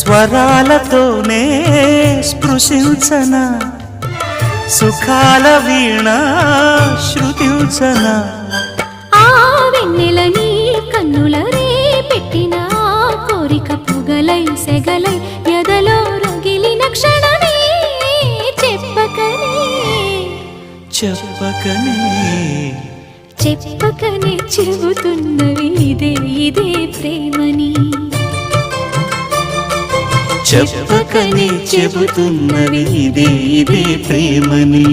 స్వరాలతోనే స్పృశించన సుఖాల వీణ శృతించన ఆ వెన్నెలని కన్నుల రే పెట్టిన కోరిక పొగలై సెగలై ఎదలో రగిలిన క్షణమే చెప్పకనే చెప్పకనే చెప్పకనే చెబుతున్నవి ఇదే ఇదే ప్రేమని చెప్పకనే చెబుతున్నవి ఇదే ఇదే ప్రేమని